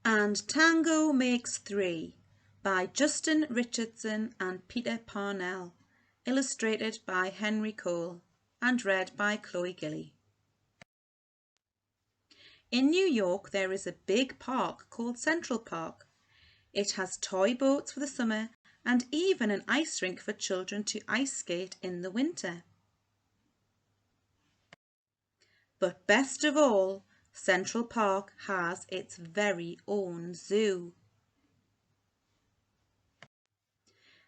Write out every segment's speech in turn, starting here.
And Tango Makes Three by Justin Richardson and Peter Parnell, illustrated by Henry Cole and read by Chloe Gilly. In New York there is a big park called Central Park. It has toy boats for the summer and even an ice rink for children to ice skate in the winter. But best of all, Central Park has its very own zoo.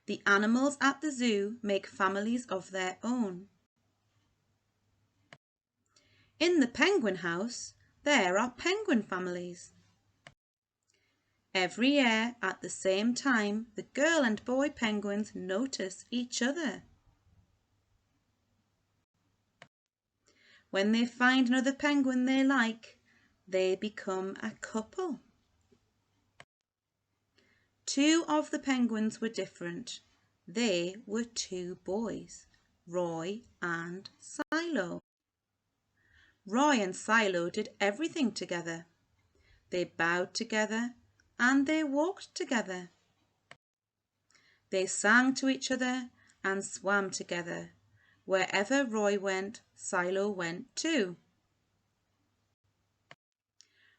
The animals at the zoo make families of their own. In the penguin house, there are penguin families. Every year at the same time, the girl and boy penguins notice each other. When they find another penguin they like, they become a couple. Two of the penguins were different. They were two boys, Roy and Silo. Roy and Silo did everything together. They bowed together and they walked together. They sang to each other and swam together. Wherever Roy went, Silo went too.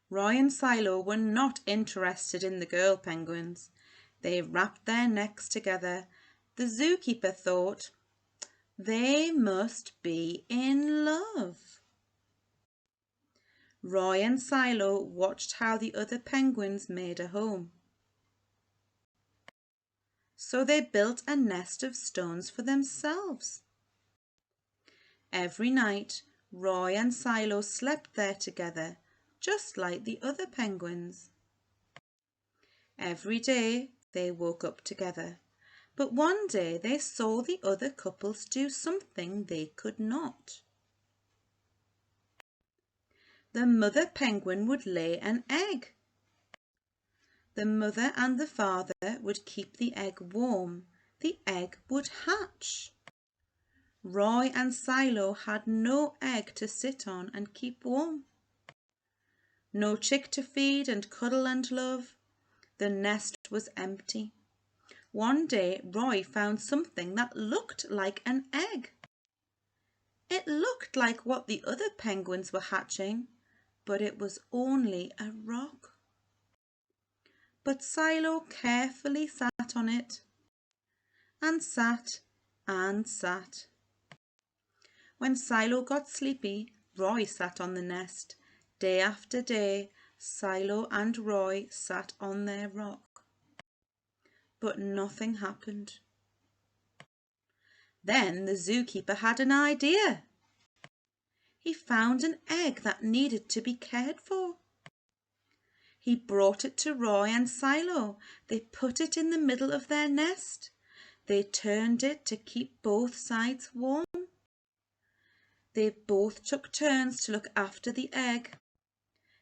Roy and Silo were not interested in the girl penguins. They wrapped their necks together. The zookeeper thought, they must be in love. Roy and Silo watched how the other penguins made a home. So they built a nest of stones for themselves. Every night, Roy and Silo slept there together, just like the other penguins. Every day they woke up together, but one day they saw the other couples do something they could not. The mother penguin would lay an egg. The mother and the father would keep the egg warm. The egg would hatch. Roy and Silo had no egg to sit on and keep warm. No chick to feed and cuddle and love. The nest was empty. One day Roy found something that looked like an egg. It looked like what the other penguins were hatching, but it was only a rock. But Silo carefully sat on it and sat and sat. When Silo got sleepy, Roy sat on the nest. Day after day, Silo and Roy sat on their rock. But nothing happened. Then the zookeeper had an idea. He found an egg that needed to be cared for. He brought it to Roy and Silo. They put it in the middle of their nest. They turned it to keep both sides warm. They both took turns to look after the egg.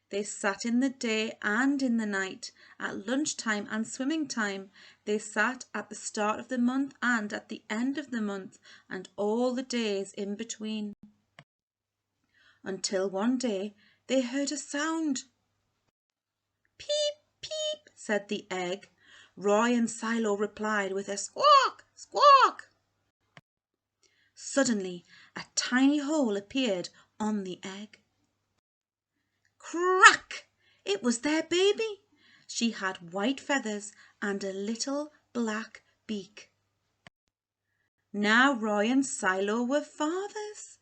They sat in the day and in the night, at lunchtime and swimming time. They sat at the start of the month and at the end of the month and all the days in between. Until one day they heard a sound. Peep, peep, said the egg. Roy and Silo replied with a squawk, squawk. Suddenly a tiny hole appeared on the egg. Crack! It was their baby. She had white feathers and a little black beak. Now Roy and Silo were fathers.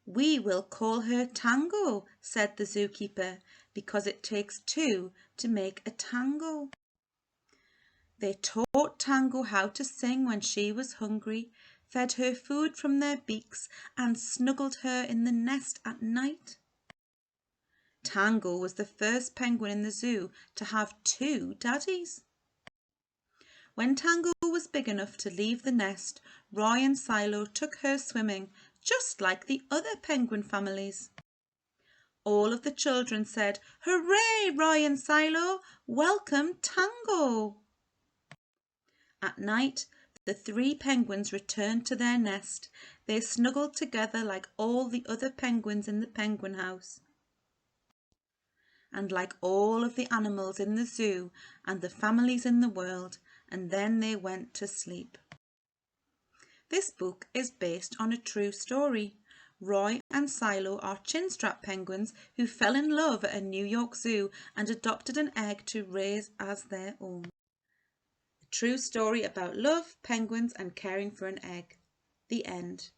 We will call her Tango, said the zookeeper, because it takes two to make a tango. They taught Tango how to sing when she was hungry, fed her food from their beaks, and snuggled her in the nest at night. Tango was the first penguin in the zoo to have two daddies. When Tango was big enough to leave the nest, Roy and Silo took her swimming, just like the other penguin families. All of the children said, "Hooray, Roy and Silo! Welcome, Tango!" At night, the three penguins returned to their nest. They snuggled together like all the other penguins in the penguin house. and like all of the animals in the zoo and the families in the world, and then they went to sleep. This book is based on a true story. Roy and Silo are chinstrap penguins who fell in love at a New York zoo and adopted an egg to raise as their own. A true story about love, penguins, and caring for an egg. The end.